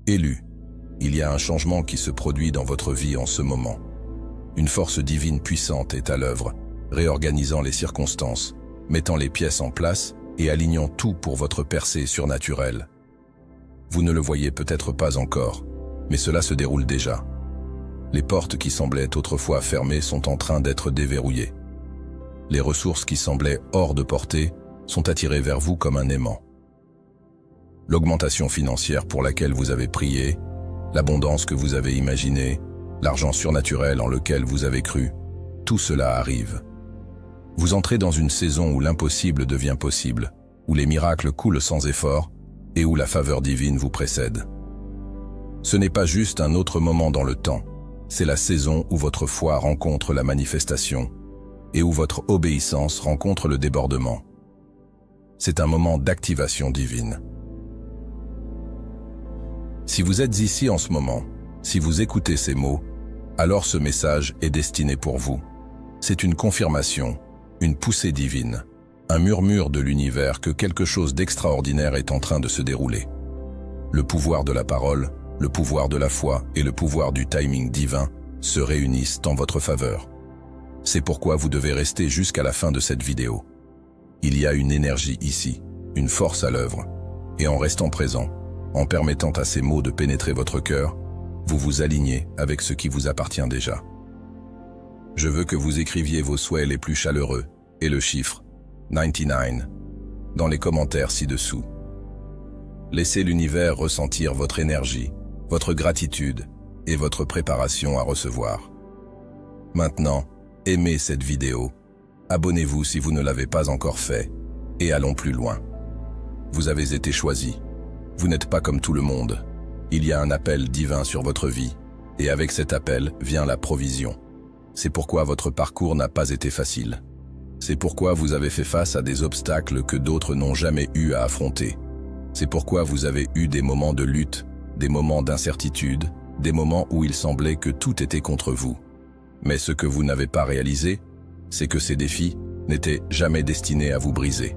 Élus, il y a un changement qui se produit dans votre vie en ce moment. Une force divine puissante est à l'œuvre, réorganisant les circonstances, mettant les pièces en place et alignant tout pour votre percée surnaturelle. Vous ne le voyez peut-être pas encore, mais cela se déroule déjà. Les portes qui semblaient autrefois fermées sont en train d'être déverrouillées. Les ressources qui semblaient hors de portée sont attirées vers vous comme un aimant. L'augmentation financière pour laquelle vous avez prié, l'abondance que vous avez imaginée, l'argent surnaturel en lequel vous avez cru, tout cela arrive. Vous entrez dans une saison où l'impossible devient possible, où les miracles coulent sans effort et où la faveur divine vous précède. Ce n'est pas juste un autre moment dans le temps, c'est la saison où votre foi rencontre la manifestation et où votre obéissance rencontre le débordement. C'est un moment d'activation divine. Si vous êtes ici en ce moment, si vous écoutez ces mots, alors ce message est destiné pour vous. C'est une confirmation, une poussée divine, un murmure de l'univers que quelque chose d'extraordinaire est en train de se dérouler. Le pouvoir de la parole, le pouvoir de la foi et le pouvoir du timing divin se réunissent en votre faveur. C'est pourquoi vous devez rester jusqu'à la fin de cette vidéo. Il y a une énergie ici, une force à l'œuvre, et en restant présent, en permettant à ces mots de pénétrer votre cœur, vous vous alignez avec ce qui vous appartient déjà. Je veux que vous écriviez vos souhaits les plus chaleureux et le chiffre 99 dans les commentaires ci-dessous. Laissez l'univers ressentir votre énergie, votre gratitude et votre préparation à recevoir. Maintenant, aimez cette vidéo, abonnez-vous si vous ne l'avez pas encore fait, et allons plus loin. Vous avez été choisi. Vous n'êtes pas comme tout le monde. Il y a un appel divin sur votre vie, et avec cet appel vient la provision. C'est pourquoi votre parcours n'a pas été facile. C'est pourquoi vous avez fait face à des obstacles que d'autres n'ont jamais eu à affronter. C'est pourquoi vous avez eu des moments de lutte, des moments d'incertitude, des moments où il semblait que tout était contre vous. Mais ce que vous n'avez pas réalisé, c'est que ces défis n'étaient jamais destinés à vous briser.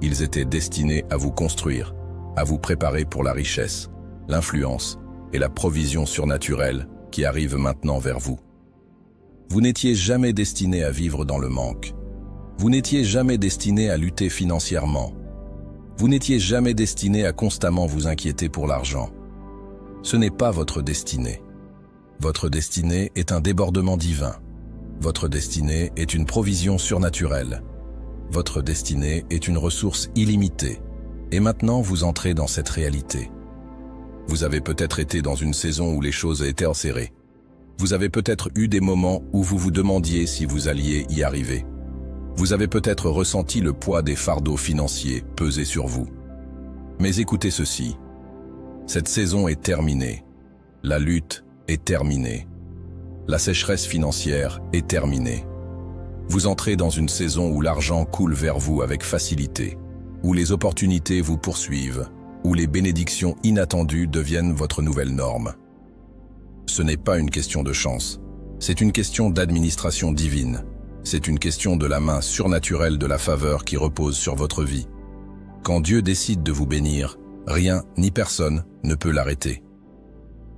Ils étaient destinés à vous construire, à vous préparer pour la richesse, l'influence et la provision surnaturelle qui arrivent maintenant vers vous. Vous n'étiez jamais destiné à vivre dans le manque. Vous n'étiez jamais destiné à lutter financièrement. Vous n'étiez jamais destiné à constamment vous inquiéter pour l'argent. Ce n'est pas votre destinée. Votre destinée est un débordement divin. Votre destinée est une provision surnaturelle. Votre destinée est une ressource illimitée. Et maintenant, vous entrez dans cette réalité. Vous avez peut-être été dans une saison où les choses étaient serrées. Vous avez peut-être eu des moments où vous vous demandiez si vous alliez y arriver. Vous avez peut-être ressenti le poids des fardeaux financiers peser sur vous. Mais écoutez ceci. Cette saison est terminée. La lutte est terminée. La sécheresse financière est terminée. Vous entrez dans une saison où l'argent coule vers vous avec facilité, où les opportunités vous poursuivent, où les bénédictions inattendues deviennent votre nouvelle norme. Ce n'est pas une question de chance, c'est une question d'administration divine. C'est une question de la main surnaturelle de la faveur qui repose sur votre vie. Quand Dieu décide de vous bénir, rien ni personne ne peut l'arrêter.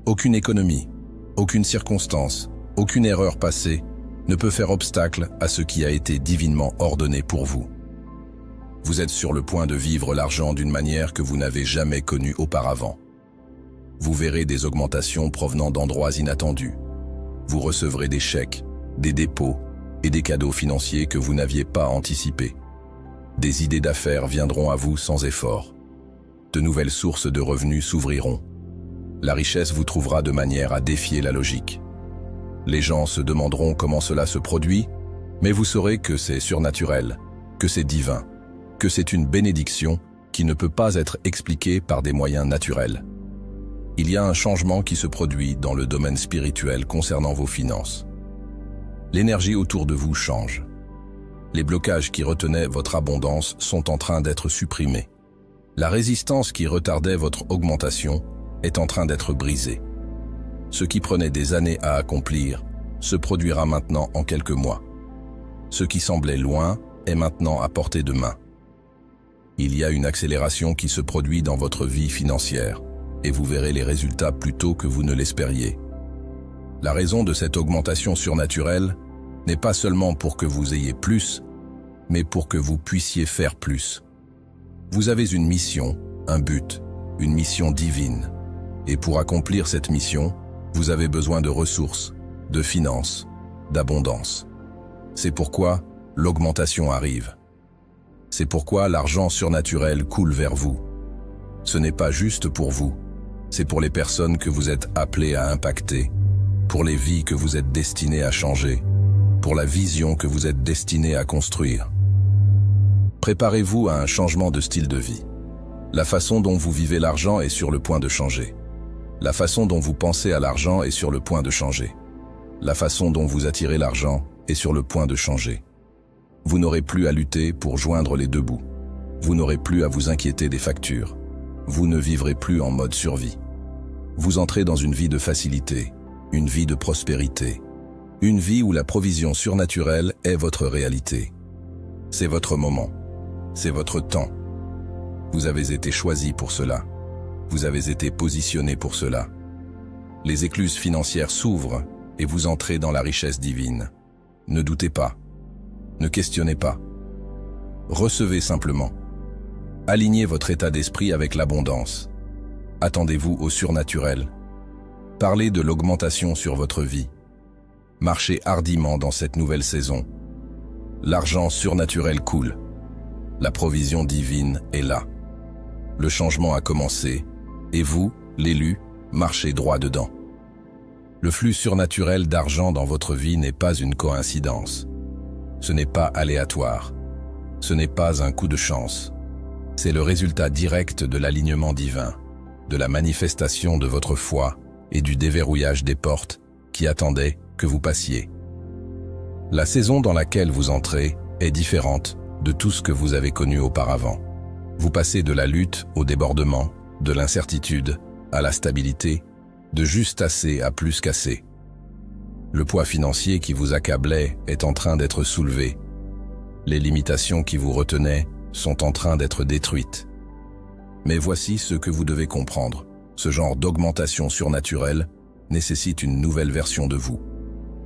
Aucune économie, aucune circonstance, aucune erreur passée ne peut faire obstacle à ce qui a été divinement ordonné pour vous. Vous êtes sur le point de vivre l'argent d'une manière que vous n'avez jamais connue auparavant. Vous verrez des augmentations provenant d'endroits inattendus. Vous recevrez des chèques, des dépôts et des cadeaux financiers que vous n'aviez pas anticipés. Des idées d'affaires viendront à vous sans effort. De nouvelles sources de revenus s'ouvriront. La richesse vous trouvera de manière à défier la logique. Les gens se demanderont comment cela se produit, mais vous saurez que c'est surnaturel, que c'est divin, que c'est une bénédiction qui ne peut pas être expliquée par des moyens naturels. Il y a un changement qui se produit dans le domaine spirituel concernant vos finances. L'énergie autour de vous change. Les blocages qui retenaient votre abondance sont en train d'être supprimés. La résistance qui retardait votre augmentation est en train d'être brisée. Ce qui prenait des années à accomplir se produira maintenant en quelques mois. Ce qui semblait loin est maintenant à portée de main. Il y a une accélération qui se produit dans votre vie financière, et vous verrez les résultats plus tôt que vous ne l'espériez. La raison de cette augmentation surnaturelle n'est pas seulement pour que vous ayez plus, mais pour que vous puissiez faire plus. Vous avez une mission, un but, une mission divine. Et pour accomplir cette mission, vous avez besoin de ressources, de finances, d'abondance. C'est pourquoi l'augmentation arrive. C'est pourquoi l'argent surnaturel coule vers vous. Ce n'est pas juste pour vous, c'est pour les personnes que vous êtes appelés à impacter, pour les vies que vous êtes destinés à changer, pour la vision que vous êtes destinés à construire. Préparez-vous à un changement de style de vie. La façon dont vous vivez l'argent est sur le point de changer. La façon dont vous pensez à l'argent est sur le point de changer. La façon dont vous attirez l'argent est sur le point de changer. Vous n'aurez plus à lutter pour joindre les deux bouts. Vous n'aurez plus à vous inquiéter des factures. Vous ne vivrez plus en mode survie. Vous entrez dans une vie de facilité, une vie de prospérité, une vie où la provision surnaturelle est votre réalité. C'est votre moment. C'est votre temps. Vous avez été choisi pour cela. Vous avez été positionné pour cela. Les écluses financières s'ouvrent et vous entrez dans la richesse divine. Ne doutez pas. Ne questionnez pas. Recevez simplement. Alignez votre état d'esprit avec l'abondance. Attendez-vous au surnaturel. Parlez de l'augmentation sur votre vie. Marchez hardiment dans cette nouvelle saison. L'argent surnaturel coule. La provision divine est là. Le changement a commencé, et vous, l'élu, marchez droit dedans. Le flux surnaturel d'argent dans votre vie n'est pas une coïncidence. Ce n'est pas aléatoire. Ce n'est pas un coup de chance. C'est le résultat direct de l'alignement divin, de la manifestation de votre foi et du déverrouillage des portes qui attendaient que vous passiez. La saison dans laquelle vous entrez est différente de tout ce que vous avez connu auparavant. Vous passez de la lutte au débordement, de l'incertitude à la stabilité, de juste assez à plus qu'assez. Le poids financier qui vous accablait est en train d'être soulevé. Les limitations qui vous retenaient sont en train d'être détruites. Mais voici ce que vous devez comprendre. Ce genre d'augmentation surnaturelle nécessite une nouvelle version de vous.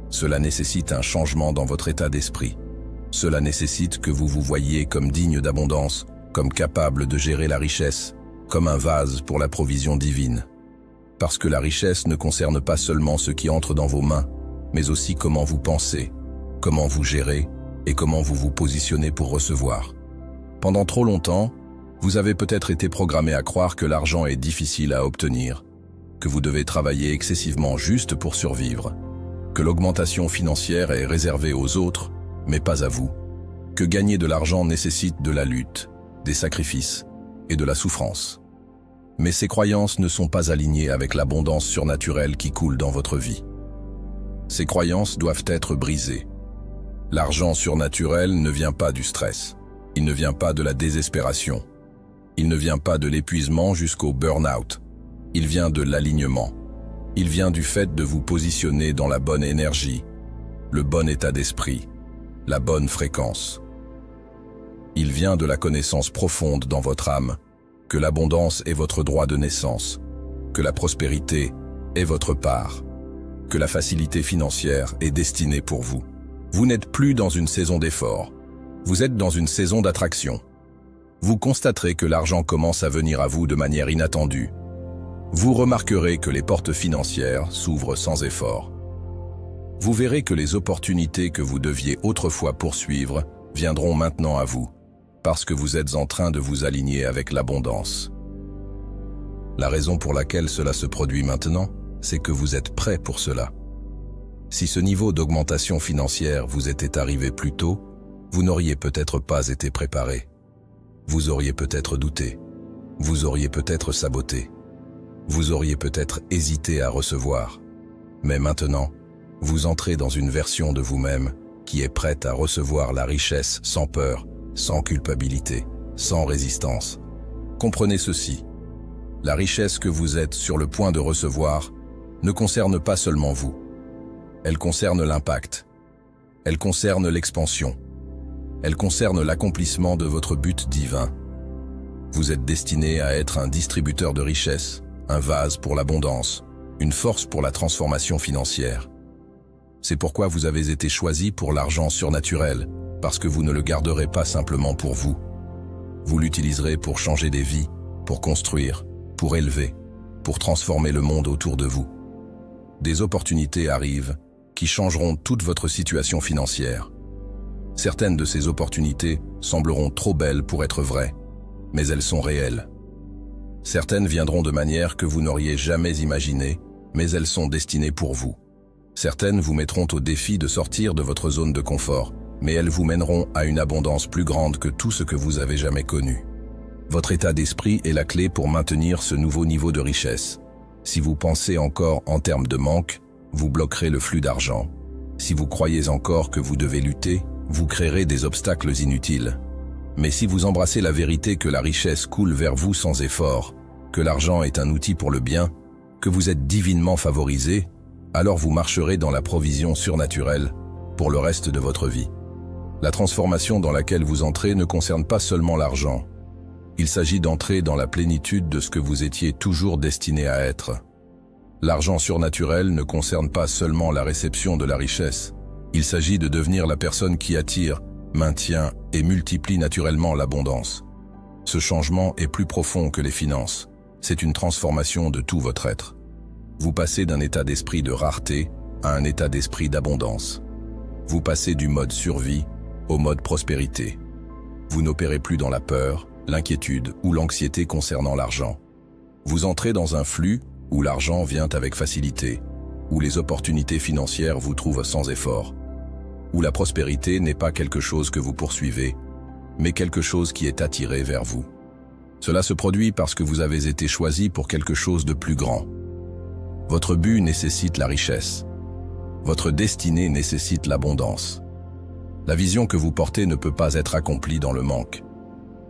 Cela nécessite un changement dans votre état d'esprit. Cela nécessite que vous vous voyiez comme digne d'abondance, comme capable de gérer la richesse, comme un vase pour la provision divine. Parce que la richesse ne concerne pas seulement ce qui entre dans vos mains, mais aussi comment vous pensez, comment vous gérez et comment vous vous positionnez pour recevoir. Pendant trop longtemps, vous avez peut-être été programmé à croire que l'argent est difficile à obtenir, que vous devez travailler excessivement juste pour survivre, que l'augmentation financière est réservée aux autres, mais pas à vous, que gagner de l'argent nécessite de la lutte, des sacrifices et de la souffrance. Mais ces croyances ne sont pas alignées avec l'abondance surnaturelle qui coule dans votre vie. Ces croyances doivent être brisées. L'argent surnaturel ne vient pas du stress, il ne vient pas de la désespération, il ne vient pas de l'épuisement jusqu'au burn-out, il vient de l'alignement. Il vient du fait de vous positionner dans la bonne énergie, le bon état d'esprit, la bonne fréquence. Il vient de la connaissance profonde dans votre âme, que l'abondance est votre droit de naissance, que la prospérité est votre part, que la facilité financière est destinée pour vous. Vous n'êtes plus dans une saison d'effort, vous êtes dans une saison d'attraction. Vous constaterez que l'argent commence à venir à vous de manière inattendue. Vous remarquerez que les portes financières s'ouvrent sans effort. Vous verrez que les opportunités que vous deviez autrefois poursuivre viendront maintenant à vous, parce que vous êtes en train de vous aligner avec l'abondance. La raison pour laquelle cela se produit maintenant, c'est que vous êtes prêt pour cela. Si ce niveau d'augmentation financière vous était arrivé plus tôt, vous n'auriez peut-être pas été préparé. Vous auriez peut-être douté. Vous auriez peut-être saboté. Vous auriez peut-être hésité à recevoir. Mais maintenant, vous entrez dans une version de vous-même qui est prête à recevoir la richesse sans peur, sans culpabilité, sans résistance. Comprenez ceci. La richesse que vous êtes sur le point de recevoir ne concerne pas seulement vous. Elle concerne l'impact. Elle concerne l'expansion. Elle concerne l'accomplissement de votre but divin. Vous êtes destiné à être un distributeur de richesse, un vase pour l'abondance, une force pour la transformation financière. C'est pourquoi vous avez été choisi pour l'argent surnaturel, parce que vous ne le garderez pas simplement pour vous. Vous l'utiliserez pour changer des vies, pour construire, pour élever, pour transformer le monde autour de vous. Des opportunités arrivent qui changeront toute votre situation financière. Certaines de ces opportunités sembleront trop belles pour être vraies, mais elles sont réelles. Certaines viendront de manière que vous n'auriez jamais imaginée, mais elles sont destinées pour vous. Certaines vous mettront au défi de sortir de votre zone de confort, mais elles vous mèneront à une abondance plus grande que tout ce que vous avez jamais connu. Votre état d'esprit est la clé pour maintenir ce nouveau niveau de richesse. Si vous pensez encore en termes de manque, vous bloquerez le flux d'argent. Si vous croyez encore que vous devez lutter, vous créerez des obstacles inutiles. Mais si vous embrassez la vérité que la richesse coule vers vous sans effort, que l'argent est un outil pour le bien, que vous êtes divinement favorisé, alors vous marcherez dans la provision surnaturelle pour le reste de votre vie. La transformation dans laquelle vous entrez ne concerne pas seulement l'argent. Il s'agit d'entrer dans la plénitude de ce que vous étiez toujours destiné à être. L'argent surnaturel ne concerne pas seulement la réception de la richesse. Il s'agit de devenir la personne qui attire, maintient et multiplie naturellement l'abondance. Ce changement est plus profond que les finances. C'est une transformation de tout votre être. Vous passez d'un état d'esprit de rareté à un état d'esprit d'abondance. Vous passez du mode survie au mode prospérité. Vous n'opérez plus dans la peur, l'inquiétude ou l'anxiété concernant l'argent. Vous entrez dans un flux où l'argent vient avec facilité, où les opportunités financières vous trouvent sans effort, où la prospérité n'est pas quelque chose que vous poursuivez, mais quelque chose qui est attiré vers vous. Cela se produit parce que vous avez été choisi pour quelque chose de plus grand. Votre but nécessite la richesse. Votre destinée nécessite l'abondance. La vision que vous portez ne peut pas être accomplie dans le manque.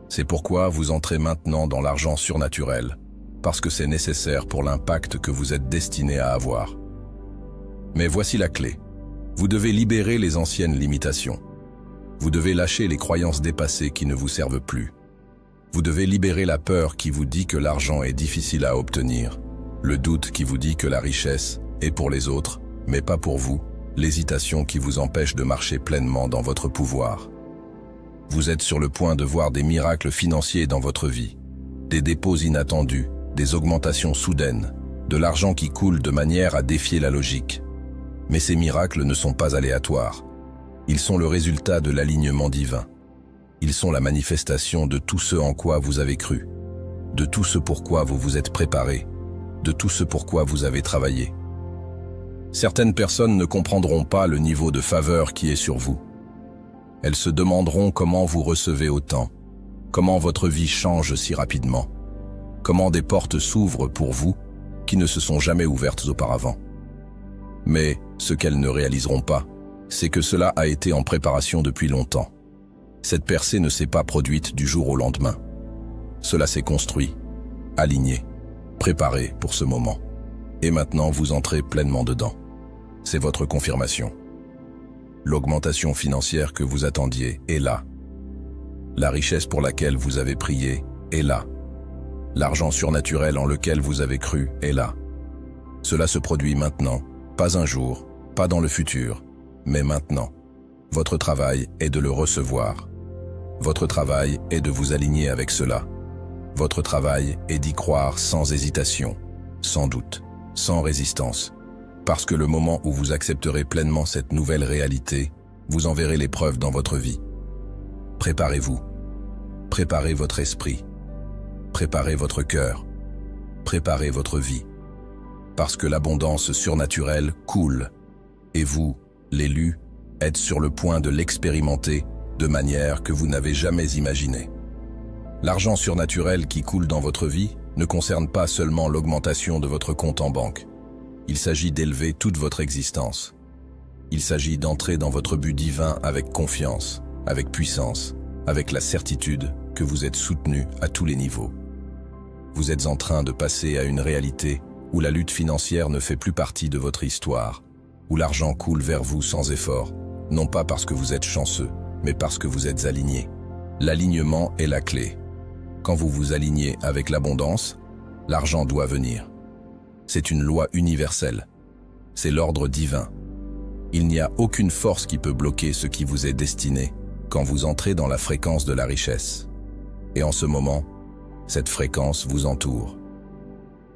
C'est pourquoi vous entrez maintenant dans l'argent surnaturel, parce que c'est nécessaire pour l'impact que vous êtes destiné à avoir. Mais voici la clé. Vous devez libérer les anciennes limitations. Vous devez lâcher les croyances dépassées qui ne vous servent plus. Vous devez libérer la peur qui vous dit que l'argent est difficile à obtenir, le doute qui vous dit que la richesse est pour les autres, mais pas pour vous, l'hésitation qui vous empêche de marcher pleinement dans votre pouvoir. Vous êtes sur le point de voir des miracles financiers dans votre vie, des dépôts inattendus, des augmentations soudaines, de l'argent qui coule de manière à défier la logique. Mais ces miracles ne sont pas aléatoires. Ils sont le résultat de l'alignement divin. Ils sont la manifestation de tout ce en quoi vous avez cru, de tout ce pourquoi vous vous êtes préparé, de tout ce pourquoi vous avez travaillé. Certaines personnes ne comprendront pas le niveau de faveur qui est sur vous. Elles se demanderont comment vous recevez autant, comment votre vie change si rapidement, comment des portes s'ouvrent pour vous qui ne se sont jamais ouvertes auparavant. Mais ce qu'elles ne réaliseront pas, c'est que cela a été en préparation depuis longtemps. Cette percée ne s'est pas produite du jour au lendemain. Cela s'est construit, aligné, préparé pour ce moment. Et maintenant vous entrez pleinement dedans. C'est votre confirmation. L'augmentation financière que vous attendiez est là. La richesse pour laquelle vous avez prié est là. L'argent surnaturel en lequel vous avez cru est là. Cela se produit maintenant, pas un jour, pas dans le futur, mais maintenant. Votre travail est de le recevoir. Votre travail est de vous aligner avec cela. Votre travail est d'y croire sans hésitation, sans doute, sans résistance. Parce que le moment où vous accepterez pleinement cette nouvelle réalité, vous en verrez les preuves dans votre vie. Préparez-vous. Préparez votre esprit. Préparez votre cœur. Préparez votre vie. Parce que l'abondance surnaturelle coule. Et vous, l'élu, êtes sur le point de l'expérimenter de manière que vous n'avez jamais imaginée. L'argent surnaturel qui coule dans votre vie ne concerne pas seulement l'augmentation de votre compte en banque. Il s'agit d'élever toute votre existence. Il s'agit d'entrer dans votre but divin avec confiance, avec puissance, avec la certitude que vous êtes soutenu à tous les niveaux. Vous êtes en train de passer à une réalité où la lutte financière ne fait plus partie de votre histoire, où l'argent coule vers vous sans effort, non pas parce que vous êtes chanceux, mais parce que vous êtes aligné. L'alignement est la clé. Quand vous vous alignez avec l'abondance, l'argent doit venir. C'est une loi universelle. C'est l'ordre divin. Il n'y a aucune force qui peut bloquer ce qui vous est destiné quand vous entrez dans la fréquence de la richesse. Et en ce moment, cette fréquence vous entoure.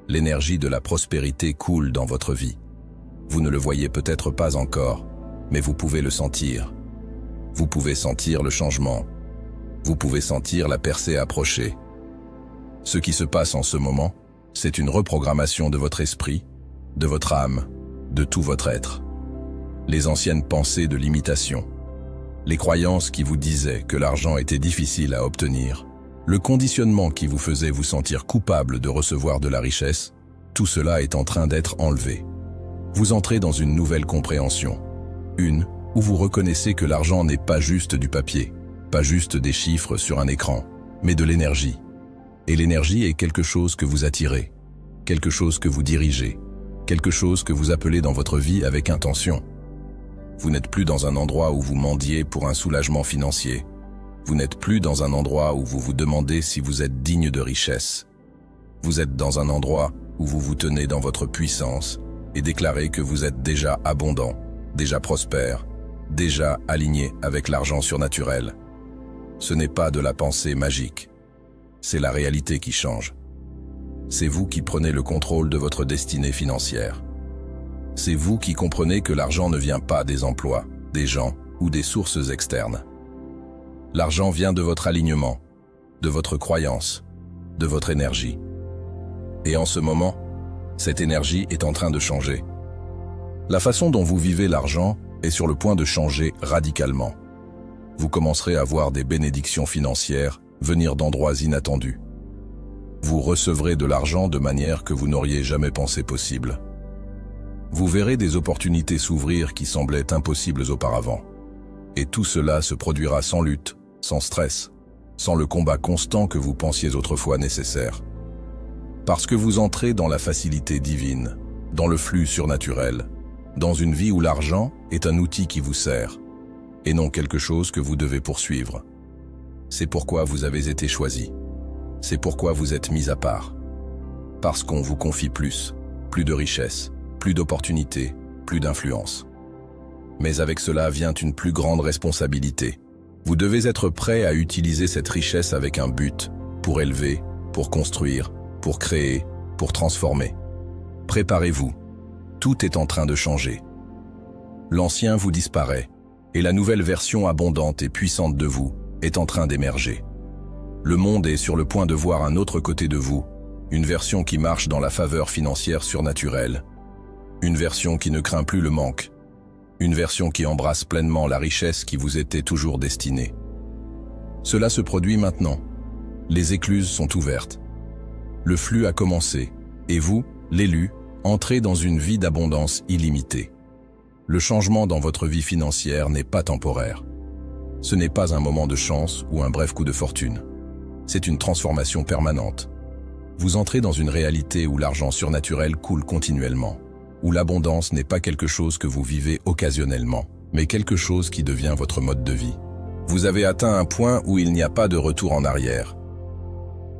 L'énergie de la prospérité coule dans votre vie. Vous ne le voyez peut-être pas encore, mais vous pouvez le sentir. Vous pouvez sentir le changement. Vous pouvez sentir la percée approcher. Ce qui se passe en ce moment, c'est une reprogrammation de votre esprit, de votre âme, de tout votre être. Les anciennes pensées de l'imitation, les croyances qui vous disaient que l'argent était difficile à obtenir, le conditionnement qui vous faisait vous sentir coupable de recevoir de la richesse, tout cela est en train d'être enlevé. Vous entrez dans une nouvelle compréhension, une où vous reconnaissez que l'argent n'est pas juste du papier, pas juste des chiffres sur un écran, mais de l'énergie. Et l'énergie est quelque chose que vous attirez, quelque chose que vous dirigez, quelque chose que vous appelez dans votre vie avec intention. Vous n'êtes plus dans un endroit où vous mendiez pour un soulagement financier. Vous n'êtes plus dans un endroit où vous vous demandez si vous êtes digne de richesse. Vous êtes dans un endroit où vous vous tenez dans votre puissance et déclarez que vous êtes déjà abondant, déjà prospère, déjà aligné avec l'argent surnaturel. Ce n'est pas de la pensée magique. C'est la réalité qui change. C'est vous qui prenez le contrôle de votre destinée financière. C'est vous qui comprenez que l'argent ne vient pas des emplois, des gens ou des sources externes. L'argent vient de votre alignement, de votre croyance, de votre énergie. Et en ce moment, cette énergie est en train de changer. La façon dont vous vivez l'argent est sur le point de changer radicalement. Vous commencerez à voir des bénédictions financières venir d'endroits inattendus. Vous recevrez de l'argent de manière que vous n'auriez jamais pensé possible. Vous verrez des opportunités s'ouvrir qui semblaient impossibles auparavant. Et tout cela se produira sans lutte, sans stress, sans le combat constant que vous pensiez autrefois nécessaire. Parce que vous entrez dans la facilité divine, dans le flux surnaturel, dans une vie où l'argent est un outil qui vous sert, et non quelque chose que vous devez poursuivre. C'est pourquoi vous avez été choisi. C'est pourquoi vous êtes mis à part. Parce qu'on vous confie plus de richesse, plus d'opportunités, plus d'influence. Mais avec cela vient une plus grande responsabilité. Vous devez être prêt à utiliser cette richesse avec un but, pour élever, pour construire, pour créer, pour transformer. Préparez-vous. Tout est en train de changer. L'ancien vous disparaît, et la nouvelle version abondante et puissante de vous est en train d'émerger. Le monde est sur le point de voir un autre côté de vous, une version qui marche dans la faveur financière surnaturelle, une version qui ne craint plus le manque, une version qui embrasse pleinement la richesse qui vous était toujours destinée. Cela se produit maintenant. Les écluses sont ouvertes. Le flux a commencé, et vous, l'élu, entrez dans une vie d'abondance illimitée. Le changement dans votre vie financière n'est pas temporaire. Ce n'est pas un moment de chance ou un bref coup de fortune. C'est une transformation permanente. Vous entrez dans une réalité où l'argent surnaturel coule continuellement, où l'abondance n'est pas quelque chose que vous vivez occasionnellement, mais quelque chose qui devient votre mode de vie. Vous avez atteint un point où il n'y a pas de retour en arrière.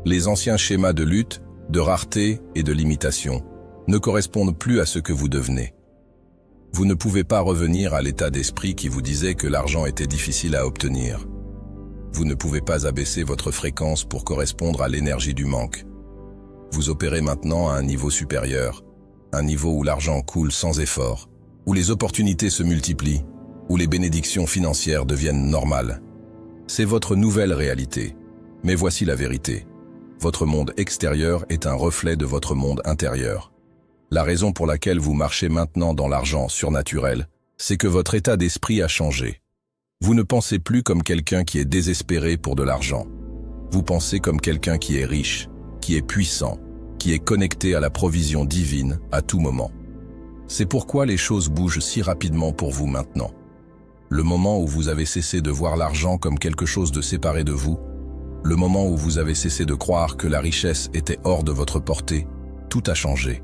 Les anciens schémas de lutte, de rareté et de limitation ne correspondent plus à ce que vous devenez. Vous ne pouvez pas revenir à l'état d'esprit qui vous disait que l'argent était difficile à obtenir. Vous ne pouvez pas abaisser votre fréquence pour correspondre à l'énergie du manque. Vous opérez maintenant à un niveau supérieur, un niveau où l'argent coule sans effort, où les opportunités se multiplient, où les bénédictions financières deviennent normales. C'est votre nouvelle réalité. Mais voici la vérité. Votre monde extérieur est un reflet de votre monde intérieur. La raison pour laquelle vous marchez maintenant dans l'argent surnaturel, c'est que votre état d'esprit a changé. Vous ne pensez plus comme quelqu'un qui est désespéré pour de l'argent. Vous pensez comme quelqu'un qui est riche, qui est puissant, qui est connecté à la provision divine à tout moment. C'est pourquoi les choses bougent si rapidement pour vous maintenant. Le moment où vous avez cessé de voir l'argent comme quelque chose de séparé de vous, le moment où vous avez cessé de croire que la richesse était hors de votre portée, tout a changé.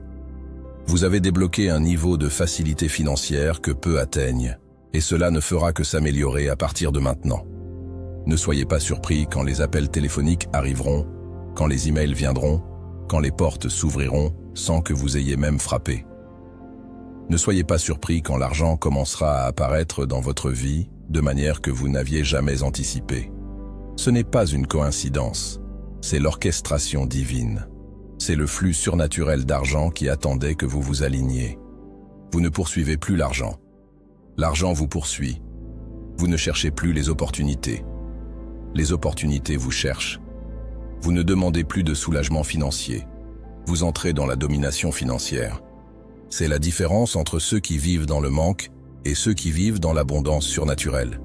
Vous avez débloqué un niveau de facilité financière que peu atteignent, et cela ne fera que s'améliorer à partir de maintenant. Ne soyez pas surpris quand les appels téléphoniques arriveront, quand les emails viendront, quand les portes s'ouvriront sans que vous ayez même frappé. Ne soyez pas surpris quand l'argent commencera à apparaître dans votre vie de manière que vous n'aviez jamais anticipée. Ce n'est pas une coïncidence, c'est l'orchestration divine. C'est le flux surnaturel d'argent qui attendait que vous vous aligniez. Vous ne poursuivez plus l'argent. L'argent vous poursuit. Vous ne cherchez plus les opportunités. Les opportunités vous cherchent. Vous ne demandez plus de soulagement financier. Vous entrez dans la domination financière. C'est la différence entre ceux qui vivent dans le manque et ceux qui vivent dans l'abondance surnaturelle.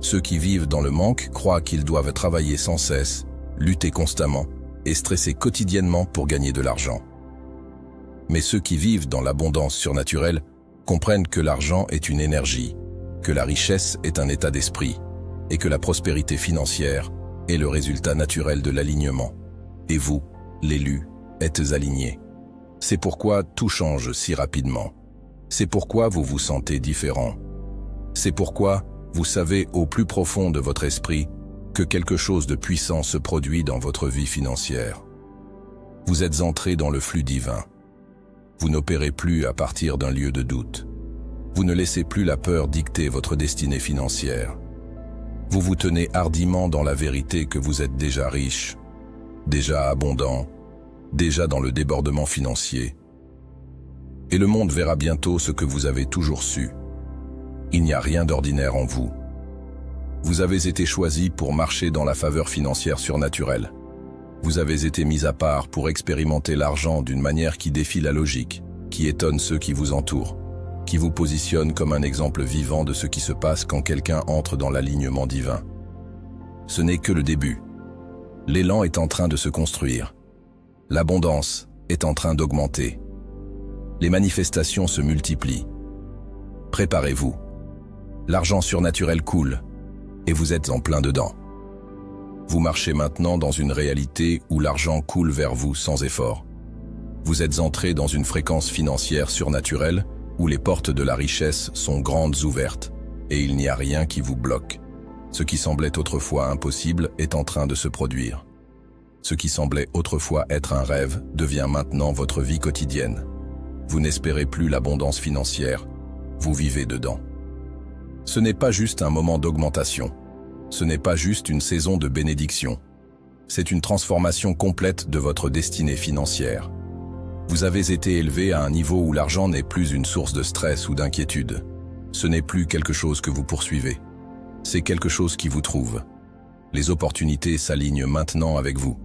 Ceux qui vivent dans le manque croient qu'ils doivent travailler sans cesse, lutter constamment et stresser quotidiennement pour gagner de l'argent. Mais ceux qui vivent dans l'abondance surnaturelle comprennent que l'argent est une énergie, que la richesse est un état d'esprit et que la prospérité financière est le résultat naturel de l'alignement. Et vous, l'élu, êtes aligné. C'est pourquoi tout change si rapidement. C'est pourquoi vous vous sentez différent. C'est pourquoi vous savez au plus profond de votre esprit que quelque chose de puissant se produit dans votre vie financière. Vous êtes entré dans le flux divin. Vous n'opérez plus à partir d'un lieu de doute. Vous ne laissez plus la peur dicter votre destinée financière. Vous vous tenez hardiment dans la vérité que vous êtes déjà riche, déjà abondant, déjà dans le débordement financier. Et le monde verra bientôt ce que vous avez toujours su. Il n'y a rien d'ordinaire en vous. Vous avez été choisi pour marcher dans la faveur financière surnaturelle. Vous avez été mis à part pour expérimenter l'argent d'une manière qui défie la logique, qui étonne ceux qui vous entourent, qui vous positionne comme un exemple vivant de ce qui se passe quand quelqu'un entre dans l'alignement divin. Ce n'est que le début. L'élan est en train de se construire. L'abondance est en train d'augmenter. Les manifestations se multiplient. Préparez-vous. L'argent surnaturel coule, et vous êtes en plein dedans. Vous marchez maintenant dans une réalité où l'argent coule vers vous sans effort. Vous êtes entré dans une fréquence financière surnaturelle où les portes de la richesse sont grandes ouvertes, et il n'y a rien qui vous bloque. Ce qui semblait autrefois impossible est en train de se produire. Ce qui semblait autrefois être un rêve devient maintenant votre vie quotidienne. Vous n'espérez plus l'abondance financière, vous vivez dedans. Ce n'est pas juste un moment d'augmentation. Ce n'est pas juste une saison de bénédiction. C'est une transformation complète de votre destinée financière. Vous avez été élevé à un niveau où l'argent n'est plus une source de stress ou d'inquiétude. Ce n'est plus quelque chose que vous poursuivez. C'est quelque chose qui vous trouve. Les opportunités s'alignent maintenant avec vous.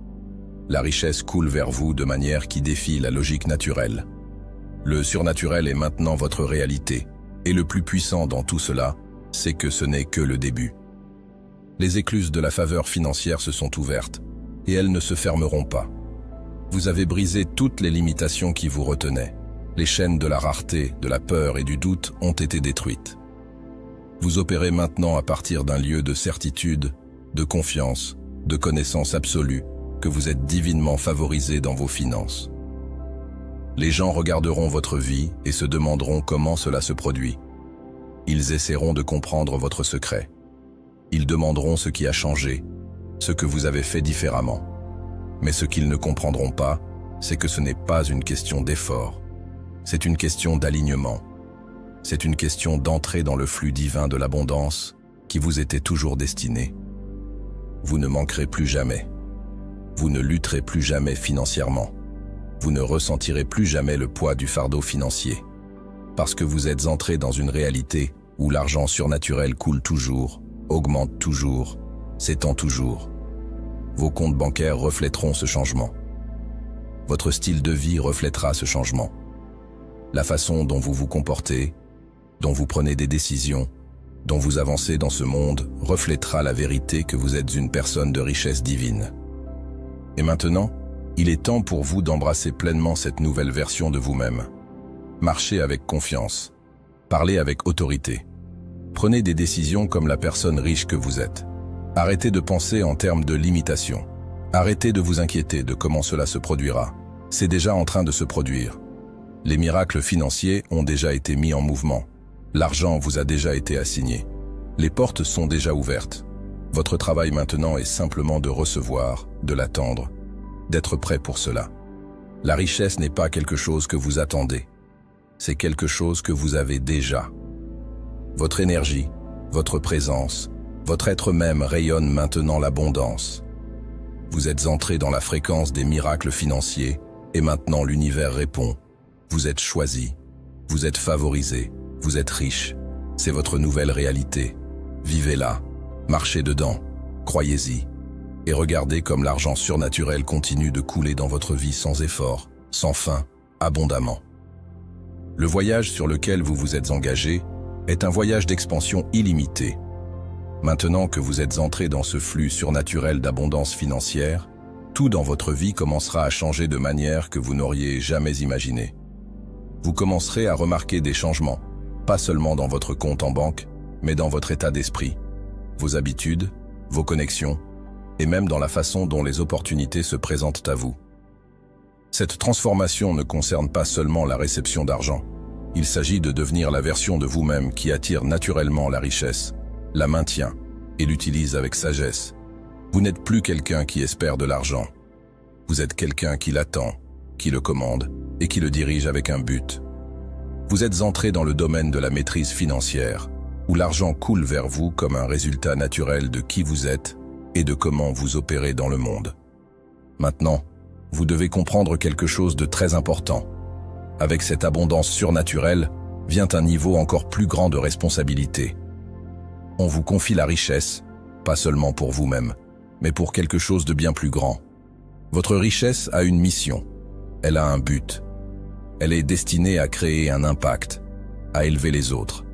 La richesse coule vers vous de manière qui défie la logique naturelle. Le surnaturel est maintenant votre réalité. Et le plus puissant dans tout cela, c'est que ce n'est que le début. Les écluses de la faveur financière se sont ouvertes, et elles ne se fermeront pas. Vous avez brisé toutes les limitations qui vous retenaient. Les chaînes de la rareté, de la peur et du doute ont été détruites. Vous opérez maintenant à partir d'un lieu de certitude, de confiance, de connaissance absolue, que vous êtes divinement favorisé dans vos finances. Les gens regarderont votre vie et se demanderont comment cela se produit. Ils essaieront de comprendre votre secret. Ils demanderont ce qui a changé, ce que vous avez fait différemment. Mais ce qu'ils ne comprendront pas, c'est que ce n'est pas une question d'effort. C'est une question d'alignement. C'est une question d'entrer dans le flux divin de l'abondance qui vous était toujours destiné. Vous ne manquerez plus jamais. Vous ne lutterez plus jamais financièrement. Vous ne ressentirez plus jamais le poids du fardeau financier. Parce que vous êtes entré dans une réalité où l'argent surnaturel coule toujours, augmente toujours, s'étend toujours. Vos comptes bancaires reflèteront ce changement. Votre style de vie reflètera ce changement. La façon dont vous vous comportez, dont vous prenez des décisions, dont vous avancez dans ce monde reflètera la vérité que vous êtes une personne de richesse divine. Et maintenant, il est temps pour vous d'embrasser pleinement cette nouvelle version de vous-même. Marchez avec confiance. Parlez avec autorité. Prenez des décisions comme la personne riche que vous êtes. Arrêtez de penser en termes de limitation. Arrêtez de vous inquiéter de comment cela se produira. C'est déjà en train de se produire. Les miracles financiers ont déjà été mis en mouvement. L'argent vous a déjà été assigné. Les portes sont déjà ouvertes. Votre travail maintenant est simplement de recevoir, de l'attendre, d'être prêt pour cela. La richesse n'est pas quelque chose que vous attendez. C'est quelque chose que vous avez déjà. Votre énergie, votre présence, votre être même rayonne maintenant l'abondance. Vous êtes entré dans la fréquence des miracles financiers et maintenant l'univers répond. Vous êtes choisi, vous êtes favorisé, vous êtes riche. C'est votre nouvelle réalité. Vivez-la, marchez dedans, croyez-y. Et regardez comme l'argent surnaturel continue de couler dans votre vie sans effort, sans fin, abondamment. Le voyage sur lequel vous vous êtes engagé est un voyage d'expansion illimitée. Maintenant que vous êtes entré dans ce flux surnaturel d'abondance financière, tout dans votre vie commencera à changer de manière que vous n'auriez jamais imaginé. Vous commencerez à remarquer des changements, pas seulement dans votre compte en banque, mais dans votre état d'esprit, vos habitudes, vos connexions, et même dans la façon dont les opportunités se présentent à vous. Cette transformation ne concerne pas seulement la réception d'argent. Il s'agit de devenir la version de vous-même qui attire naturellement la richesse, la maintient et l'utilise avec sagesse. Vous n'êtes plus quelqu'un qui espère de l'argent. Vous êtes quelqu'un qui l'attend, qui le commande et qui le dirige avec un but. Vous êtes entré dans le domaine de la maîtrise financière, où l'argent coule vers vous comme un résultat naturel de qui vous êtes et de comment vous opérez dans le monde. Maintenant, vous devez comprendre quelque chose de très important. Avec cette abondance surnaturelle, vient un niveau encore plus grand de responsabilité. On vous confie la richesse, pas seulement pour vous-même, mais pour quelque chose de bien plus grand. Votre richesse a une mission, elle a un but. Elle est destinée à créer un impact, à élever les autres,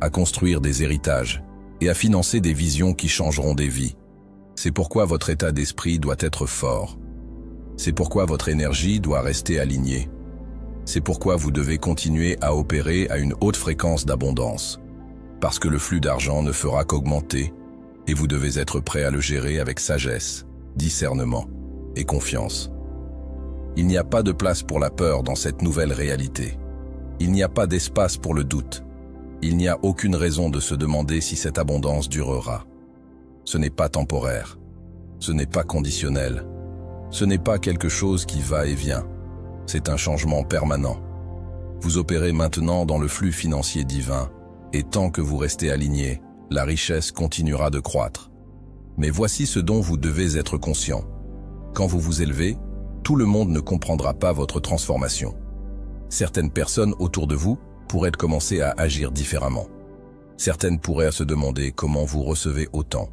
à construire des héritages et à financer des visions qui changeront des vies. C'est pourquoi votre état d'esprit doit être fort. C'est pourquoi votre énergie doit rester alignée. C'est pourquoi vous devez continuer à opérer à une haute fréquence d'abondance. Parce que le flux d'argent ne fera qu'augmenter et vous devez être prêt à le gérer avec sagesse, discernement et confiance. Il n'y a pas de place pour la peur dans cette nouvelle réalité. Il n'y a pas d'espace pour le doute. Il n'y a aucune raison de se demander si cette abondance durera. Ce n'est pas temporaire. Ce n'est pas conditionnel. Ce n'est pas quelque chose qui va et vient. C'est un changement permanent. Vous opérez maintenant dans le flux financier divin, et tant que vous restez aligné, la richesse continuera de croître. Mais voici ce dont vous devez être conscient. Quand vous vous élevez, tout le monde ne comprendra pas votre transformation. Certaines personnes autour de vous pourraient commencer à agir différemment. Certaines pourraient se demander comment vous recevez autant.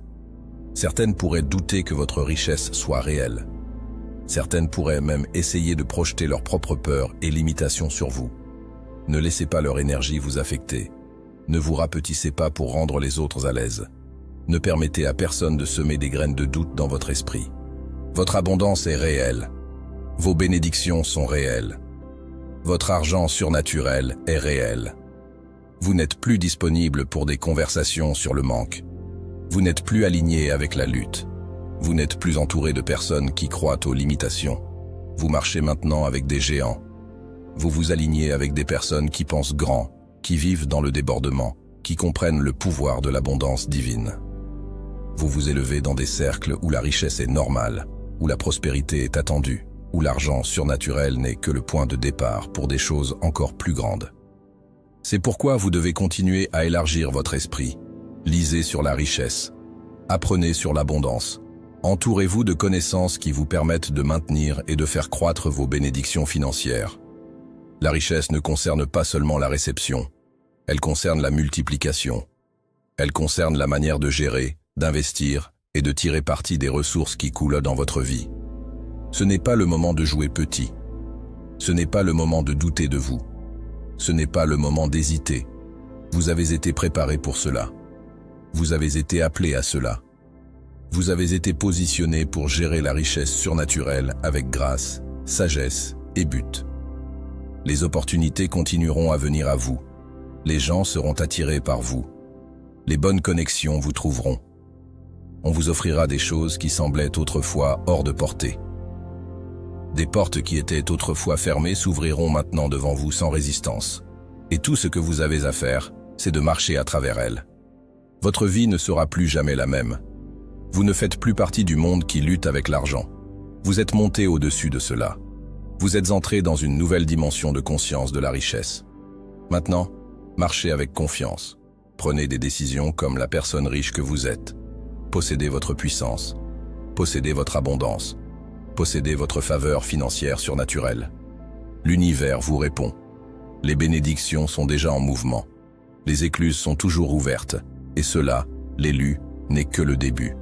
Certaines pourraient douter que votre richesse soit réelle. Certaines pourraient même essayer de projeter leurs propres peurs et limitations sur vous. Ne laissez pas leur énergie vous affecter. Ne vous rapetissez pas pour rendre les autres à l'aise. Ne permettez à personne de semer des graines de doute dans votre esprit. Votre abondance est réelle. Vos bénédictions sont réelles. Votre argent surnaturel est réel. Vous n'êtes plus disponible pour des conversations sur le manque. Vous n'êtes plus aligné avec la lutte. Vous n'êtes plus entouré de personnes qui croient aux limitations. Vous marchez maintenant avec des géants. Vous vous alignez avec des personnes qui pensent grand, qui vivent dans le débordement, qui comprennent le pouvoir de l'abondance divine. Vous vous élevez dans des cercles où la richesse est normale, où la prospérité est attendue, où l'argent surnaturel n'est que le point de départ pour des choses encore plus grandes. C'est pourquoi vous devez continuer à élargir votre esprit. Lisez sur la richesse. Apprenez sur l'abondance. Entourez-vous de connaissances qui vous permettent de maintenir et de faire croître vos bénédictions financières. La richesse ne concerne pas seulement la réception, elle concerne la multiplication. Elle concerne la manière de gérer, d'investir et de tirer parti des ressources qui coulent dans votre vie. Ce n'est pas le moment de jouer petit. Ce n'est pas le moment de douter de vous. Ce n'est pas le moment d'hésiter. Vous avez été préparé pour cela. Vous avez été appelé à cela. Vous avez été positionné pour gérer la richesse surnaturelle avec grâce, sagesse et but. Les opportunités continueront à venir à vous. Les gens seront attirés par vous. Les bonnes connexions vous trouveront. On vous offrira des choses qui semblaient autrefois hors de portée. Des portes qui étaient autrefois fermées s'ouvriront maintenant devant vous sans résistance. Et tout ce que vous avez à faire, c'est de marcher à travers elles. Votre vie ne sera plus jamais la même. Vous ne faites plus partie du monde qui lutte avec l'argent. Vous êtes monté au-dessus de cela. Vous êtes entré dans une nouvelle dimension de conscience de la richesse. Maintenant, marchez avec confiance. Prenez des décisions comme la personne riche que vous êtes. Possédez votre puissance. Possédez votre abondance. Possédez votre faveur financière surnaturelle. L'univers vous répond. Les bénédictions sont déjà en mouvement. Les écluses sont toujours ouvertes. Et cela, l'élu, n'est que le début.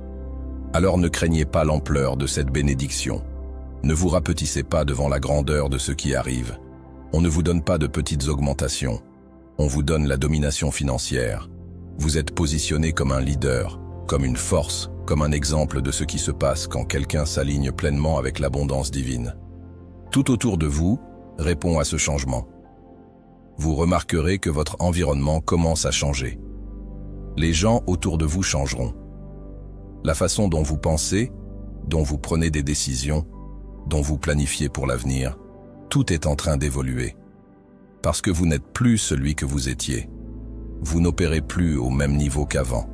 Alors ne craignez pas l'ampleur de cette bénédiction. Ne vous rapetissez pas devant la grandeur de ce qui arrive. On ne vous donne pas de petites augmentations. On vous donne la domination financière. Vous êtes positionné comme un leader, comme une force, comme un exemple de ce qui se passe quand quelqu'un s'aligne pleinement avec l'abondance divine. Tout autour de vous répond à ce changement. Vous remarquerez que votre environnement commence à changer. Les gens autour de vous changeront. La façon dont vous pensez, dont vous prenez des décisions, dont vous planifiez pour l'avenir, tout est en train d'évoluer. Parce que vous n'êtes plus celui que vous étiez. Vous n'opérez plus au même niveau qu'avant.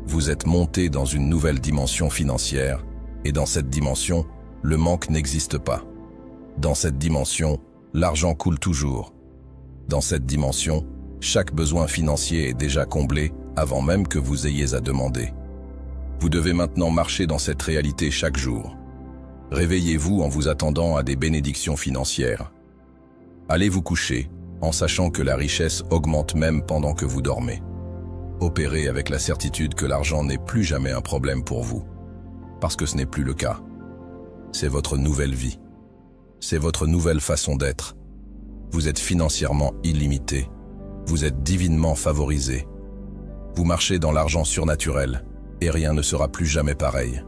Vous êtes monté dans une nouvelle dimension financière, et dans cette dimension, le manque n'existe pas. Dans cette dimension, l'argent coule toujours. Dans cette dimension, chaque besoin financier est déjà comblé avant même que vous ayez à demander. Vous devez maintenant marcher dans cette réalité chaque jour. Réveillez-vous en vous attendant à des bénédictions financières. Allez vous coucher en sachant que la richesse augmente même pendant que vous dormez. Opérez avec la certitude que l'argent n'est plus jamais un problème pour vous, parce que ce n'est plus le cas. C'est votre nouvelle vie. C'est votre nouvelle façon d'être. Vous êtes financièrement illimité. Vous êtes divinement favorisé. Vous marchez dans l'argent surnaturel, et rien ne sera plus jamais pareil.